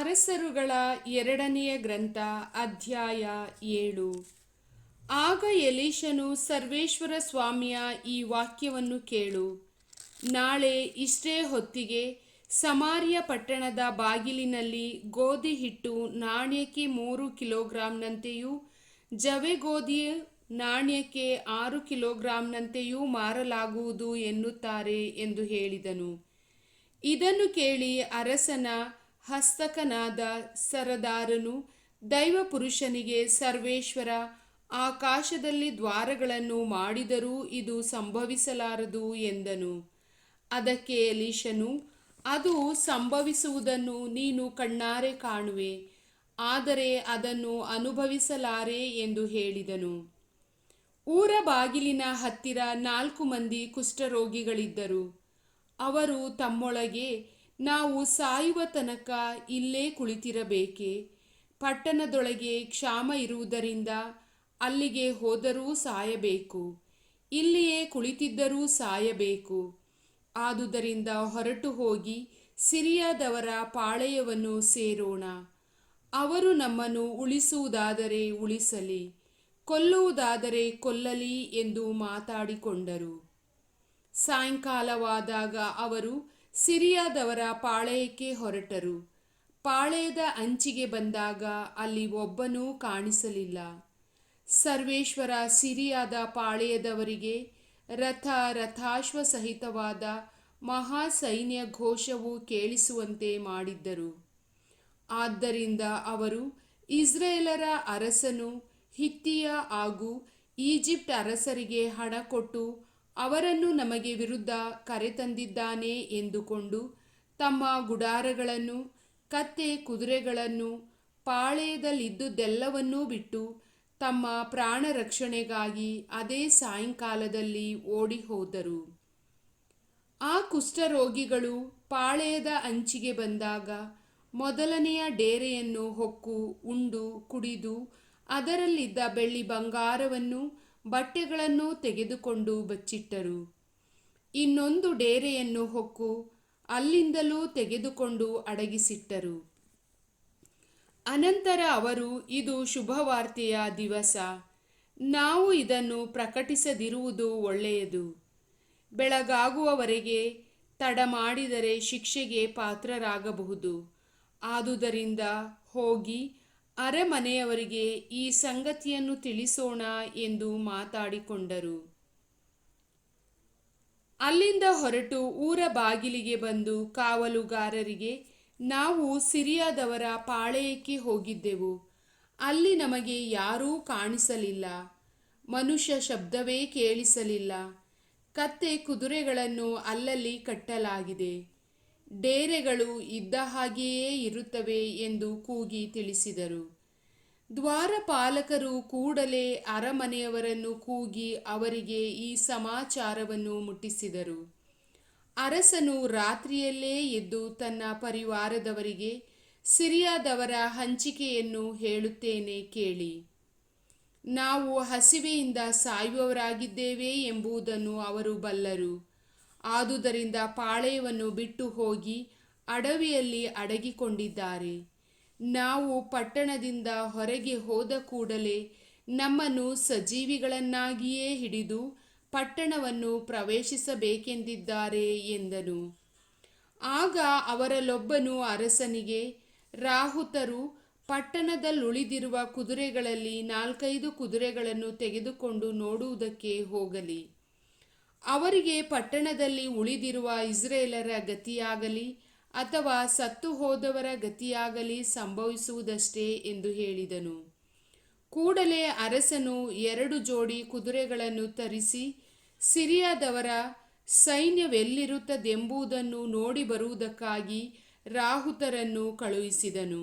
ಅರಸರುಗಳ 2ನೆಯ ಗ್ರಂಥ ಅಧ್ಯಾಯ 7. ಆಗ ಎಲೀಷನು ಸರ್ವೇಶ್ವರ ಸ್ವಾಮಿಯ ಈ ವಾಕ್ಯವನ್ನು ಕೇಳು. ನಾಳೆ ಇಷ್ಟೇ ಹೊತ್ತಿಗೆ ಸಮಾರ್ಯ ಪಟ್ಟಣದ ಬಾಗಿಲಿನಲ್ಲಿ ಗೋಧಿ ಹಿಟ್ಟು ನಾಣ್ಯಕ್ಕೆ 3 ಕಿಲೋಗ್ರಾಂನಂತೆಯೂ ಜವೆಗೋಧಿಯ ನಾಣ್ಯಕ್ಕೆ 6 ಕಿಲೋಗ್ರಾಂನಂತೆಯೂ ಮಾರಲಾಗುವುದು ಎನ್ನುತ್ತಾರೆ ಎಂದು ಹೇಳಿದನು. ಇದನ್ನು ಕೇಳಿ ಅರಸನ ಹಸ್ತಕನಾದ ಸರದಾರನು ದೈವಪುರುಷನಿಗೆ, ಸರ್ವೇಶ್ವರ ಆಕಾಶದಲ್ಲಿ ದ್ವಾರಗಳನ್ನು ಮಾಡಿದರೂ ಇದು ಸಂಭವಿಸಲಾರದು ಎಂದನು. ಅದಕ್ಕೆ ಎಲೀಷನು, ಅದು ಸಂಭವಿಸುವುದನ್ನು ನೀನು ಕಣ್ಣಾರೆ ಕಾಣುವೆ, ಆದರೆ ಅದನ್ನು ಅನುಭವಿಸಲಾರೆ ಎಂದು ಹೇಳಿದನು. ಊರ ಬಾಗಿಲಿನ ಹತ್ತಿರ 4 ಮಂದಿ ಕುಷ್ಠರೋಗಿಗಳಿದ್ದರು. ಅವರು ತಮ್ಮೊಳಗೆ, ನಾವು ಸಾಯುವ ತನಕ ಇಲ್ಲೇ ಕುಳಿತಿರಬೇಕೆ? ಪಟ್ಟಣದೊಳಗೆ ಕ್ಷಾಮ ಇರುವುದರಿಂದ ಅಲ್ಲಿಗೆ ಹೋದರೂ ಸಾಯಬೇಕು, ಇಲ್ಲಿಯೇ ಕುಳಿತಿದ್ದರೂ ಸಾಯಬೇಕು. ಆದುದರಿಂದ ಹೊರಟು ಹೋಗಿ ಸಿರಿಯಾದವರ ಪಾಳೆಯವನ್ನು ಸೇರೋಣ. ಅವರು ನಮ್ಮನ್ನು ಉಳಿಸುವುದಾದರೆ ಉಳಿಸಲಿ, ಕೊಲ್ಲುವುದಾದರೆ ಕೊಲ್ಲಲಿ ಎಂದು ಮಾತಾಡಿಕೊಂಡರು. ಸಾಯಂಕಾಲವಾದಾಗ ಅವರು ಸಿರಿಯಾದವರ ಪಾಳೆಯಕ್ಕೆ ಹೊರಟರು. ಪಾಳೆಯದ ಅಂಚಿಗೆ ಬಂದಾಗ ಅಲ್ಲಿ ಒಬ್ಬನೂ ಕಾಣಿಸಲಿಲ್ಲ. ಸರ್ವೇಶ್ವರ ಸಿರಿಯಾದ ಪಾಳೆಯದವರಿಗೆ ರಥಾಶ್ವ ಸಹಿತವಾದ ಮಹಾಸೈನ್ಯ ಘೋಷವು ಕೇಳಿಸುವಂತೆ ಮಾಡಿದ್ದರು. ಆದ್ದರಿಂದ ಅವರು, ಇಸ್ರಾಯೇಲರ ಅರಸನು ಹಿತ್ತಿಯ ಹಾಗೂ ಈಜಿಪ್ಟ್ ಅರಸರಿಗೆ ಹಣ ಕೊಟ್ಟು ಅವರನ್ನು ನಮಗೆ ವಿರುದ್ಧ ಕರೆತಂದಿದ್ದಾನೆ ಎಂದುಕೊಂಡು ತಮ್ಮ ಗುಡಾರಗಳನ್ನು, ಕತ್ತೆ ಕುದುರೆಗಳನ್ನು, ಪಾಳೆಯದಲ್ಲಿದ್ದುದೆಲ್ಲವನ್ನೂ ಬಿಟ್ಟು ತಮ್ಮ ಪ್ರಾಣ ರಕ್ಷಣೆಗಾಗಿ ಅದೇ ಸಾಯಂಕಾಲದಲ್ಲಿ ಓಡಿ ಹೋದರು. ಆ ಕುಷ್ಠರೋಗಿಗಳು ಪಾಳೆಯದ ಅಂಚಿಗೆ ಬಂದಾಗ ಮೊದಲನೆಯ ಡೇರೆಯನ್ನು ಹೊಕ್ಕು ಉಂಡು ಕುಡಿದು ಅದರಲ್ಲಿದ್ದ ಬೆಳ್ಳಿ ಬಂಗಾರವನ್ನು ಬಟ್ಟೆಗಳನ್ನು ತೆಗೆದುಕೊಂಡು ಬಚ್ಚಿಟ್ಟರು. ಇನ್ನೊಂದು ಡೇರೆಯನ್ನು ಹೊಕ್ಕು ಅಲ್ಲಿಂದಲೂ ತೆಗೆದುಕೊಂಡು ಅಡಗಿಸಿಟ್ಟರು. ಅನಂತರ ಅವರು, ಇದು ಶುಭವಾರ್ತೆಯ ದಿವಸ, ನಾವು ಇದನ್ನು ಪ್ರಕಟಿಸದಿರುವುದು ಒಳ್ಳೆಯದು. ಬೆಳಗಾಗುವವರೆಗೆ ತಡ ಮಾಡಿದರೆ ಶಿಕ್ಷೆಗೆ ಪಾತ್ರರಾಗಬಹುದು. ಆದುದರಿಂದ ಹೋಗಿ ಅರಮನೆಯವರಿಗೆ ಈ ಸಂಗತಿಯನ್ನು ತಿಳಿಸೋಣ ಎಂದು ಮಾತಾಡಿಕೊಂಡರು. ಅಲ್ಲಿಂದ ಹೊರಟು ಊರ ಬಾಗಿಲಿಗೆ ಬಂದು ಕಾವಲುಗಾರರಿಗೆ, ನಾವು ಸಿರಿಯಾದವರ ಪಾಳೆಯಕ್ಕೆ ಹೋಗಿದ್ದೆವು, ಅಲ್ಲಿ ನಮಗೆ ಯಾರೂ ಕಾಣಿಸಲಿಲ್ಲ, ಮನುಷ್ಯ ಶಬ್ದವೇ ಕೇಳಿಸಲಿಲ್ಲ. ಕತ್ತೆ ಕುದುರೆಗಳನ್ನು ಅಲ್ಲಲ್ಲಿ ಕಟ್ಟಲಾಗಿದೆ, ಡೇರೆಗಳು ಇದ್ದ ಹಾಗೆಯೇ ಇರುತ್ತವೆ ಎಂದು ಕೂಗಿ ತಿಳಿಸಿದರು. ದ್ವಾರಪಾಲಕರು ಕೂಡಲೇ ಅರಮನೆಯವರನ್ನು ಕೂಗಿ ಅವರಿಗೆ ಈ ಸಮಾಚಾರವನ್ನು ಮುಟ್ಟಿಸಿದರು. ಅರಸನು ರಾತ್ರಿಯಲ್ಲೇ ಎದ್ದು ತನ್ನ ಪರಿವಾರದವರಿಗೆ, ಸಿರಿಯಾದವರ ಹಂಚಿಕೆಯನ್ನು ಹೇಳುತ್ತೇನೆ ಕೇಳಿ. ನಾವು ಹಸಿವೆಯಿಂದ ಸಾಯುವವರಾಗಿದ್ದೇವೆ ಎಂಬುದನ್ನು ಅವರು ಬಲ್ಲರು. ಆದುದರಿಂದ ಪಾಳೆಯವನ್ನು ಬಿಟ್ಟು ಹೋಗಿ ಅಡವಿಯಲ್ಲಿ ಅಡಗಿಕೊಂಡಿದ್ದಾರೆ. ನಾವು ಪಟ್ಟಣದಿಂದ ಹೊರಗೆ ಹೋದ ಕೂಡಲೇ ನಮ್ಮನ್ನು ಸಜೀವಿಗಳನ್ನಾಗಿಯೇ ಹಿಡಿದು ಪಟ್ಟಣವನ್ನು ಪ್ರವೇಶಿಸಬೇಕೆಂದಿದ್ದಾರೆ ಎಂದನು. ಆಗ ಅವರಲ್ಲೊಬ್ಬನು ಅರಸನಿಗೆ, ರಾಹುತರು ಪಟ್ಟಣದಲ್ಲುಳಿದಿರುವ ಕುದುರೆಗಳಲ್ಲಿ 4-5 ಕುದುರೆಗಳನ್ನು ತೆಗೆದುಕೊಂಡು ನೋಡುವುದಕ್ಕೆ ಹೋಗಲಿ. ಅವರಿಗೆ ಪಟ್ಟಣದಲ್ಲಿ ಉಳಿದಿರುವ ಇಸ್ರಾಯೇಲರ ಗತಿಯಾಗಲಿ ಅಥವಾ ಸತ್ತು ಹೋದವರ ಗತಿಯಾಗಲಿ ಸಂಭವಿಸುವುದಷ್ಟೇ ಎಂದು ಹೇಳಿದನು. ಕೂಡಲೇ ಅರಸನು 2 ಜೋಡಿ ಕುದುರೆಗಳನ್ನು ತರಿಸಿ ಸಿರಿಯಾದವರ ಸೈನ್ಯವೆಲ್ಲಿರುತ್ತದೆಂಬುದನ್ನು ನೋಡಿ ಬರುವುದಕ್ಕಾಗಿ ರಾಹುತರನ್ನು ಕಳುಹಿಸಿದನು.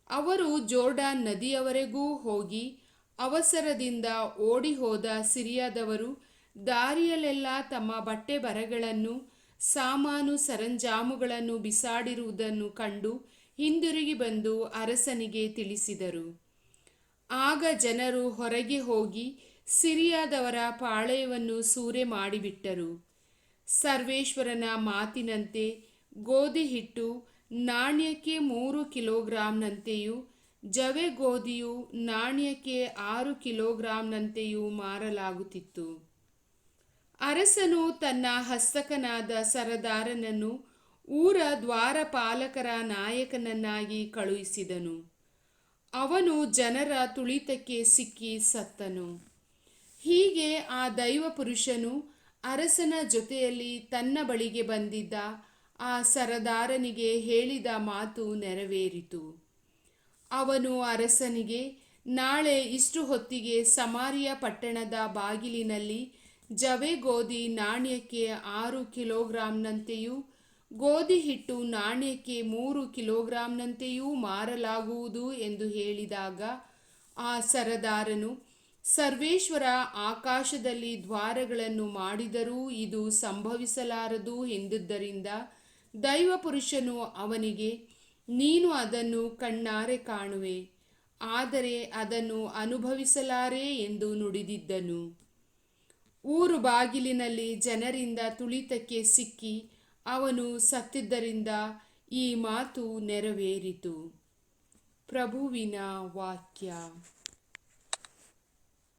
ಅವರು ಜೋರ್ಡಾನ್ ನದಿಯವರೆಗೂ ಹೋಗಿ ಅವಸರದಿಂದ ಓಡಿ ಹೋದ ಸಿರಿಯಾದವರು ದಾರಿಯಲ್ಲೆಲ್ಲ ತಮ್ಮ ಬಟ್ಟೆ ಬರೆಗಳನ್ನು, ಸಾಮಾನು ಸರಂಜಾಮುಗಳನ್ನು ಬಿಸಾಡಿರುವುದನ್ನು ಕಂಡು ಹಿಂದಿರುಗಿ ಬಂದು ಅರಸನಿಗೆ ತಿಳಿಸಿದರು. ಆಗ ಜನರು ಹೊರಗೆ ಹೋಗಿ ಸಿರಿಯಾದವರ ಪಾಳೆಯವನ್ನು ಸೂರೆ ಮಾಡಿಬಿಟ್ಟರು. ಸರ್ವೇಶ್ವರನ ಮಾತಿನಂತೆ ಗೋಧಿ ಹಿಟ್ಟು ನಾಣ್ಯಕ್ಕೆ 3 ಕಿಲೋಗ್ರಾಂನಂತೆಯೂ ಜವೆಗೋದಿಯು ನಾಣ್ಯಕ್ಕೆ 6 ಕಿಲೋಗ್ರಾಂನಂತೆಯೂ ಮಾರಲಾಗುತ್ತಿತ್ತು. ಅರಸನು ತನ್ನ ಹಸ್ತಕನಾದ ಸರದಾರನನ್ನು ಊರ ದ್ವಾರಪಾಲಕರ ನಾಯಕನನ್ನಾಗಿ ಕಳುಹಿಸಿದನು. ಅವನು ಜನರ ತುಳಿತಕ್ಕೆ ಸಿಕ್ಕಿ ಸತ್ತನು. ಹೀಗೆ ಆ ದೈವಪುರುಷನು ಅರಸನ ಜೊತೆಯಲ್ಲಿ ತನ್ನ ಬಳಿಗೆ ಬಂದಿದ್ದ ಆ ಸರದಾರನಿಗೆ ಹೇಳಿದ ಮಾತು ನೆರವೇರಿತು. ಅವನು ಅರಸನಿಗೆ, ನಾಳೆ ಇಷ್ಟು ಹೊತ್ತಿಗೆ ಸಮಾರ್ಯ ಪಟ್ಟಣದ ಬಾಗಿಲಿನಲ್ಲಿ ಜವೆಗೋದಿ ನಾಣ್ಯಕ್ಕೆ 6 ಕಿಲೋಗ್ರಾಂನಂತೆಯೂ ಗೋಧಿ ಹಿಟ್ಟು ನಾಣ್ಯಕ್ಕೆ 3 ಕಿಲೋಗ್ರಾಂನಂತೆಯೂ ಮಾರಲಾಗುವುದು ಎಂದು ಹೇಳಿದಾಗ, ಆ ಸರದಾರನು, ಸರ್ವೇಶ್ವರ ಆಕಾಶದಲ್ಲಿ ದ್ವಾರಗಳನ್ನು ಮಾಡಿದರೂ ಇದು ಸಂಭವಿಸಲಾರದು ಎಂದುದರಿಂದ ದೈವಪುರುಷನು ಅವನಿಗೆ, ನೀನು ಅದನ್ನು ಕಣ್ಣಾರೆ ಕಾಣುವೆ, ಆದರೆ ಅದನ್ನು ಅನುಭವಿಸಲಾರೆ ಎಂದು ನುಡಿದಿದ್ದನು. ಊರು ಬಾಗಿಲಿನಲ್ಲಿ ಜನರಿಂದ ತುಳಿತಕ್ಕೆ ಸಿಕ್ಕಿ ಅವನು ಸತ್ತಿದ್ದರಿಂದ ಈ ಮಾತು ನೆರವೇರಿತು. ಪ್ರಭುವಿನ ವಾಕ್ಯ.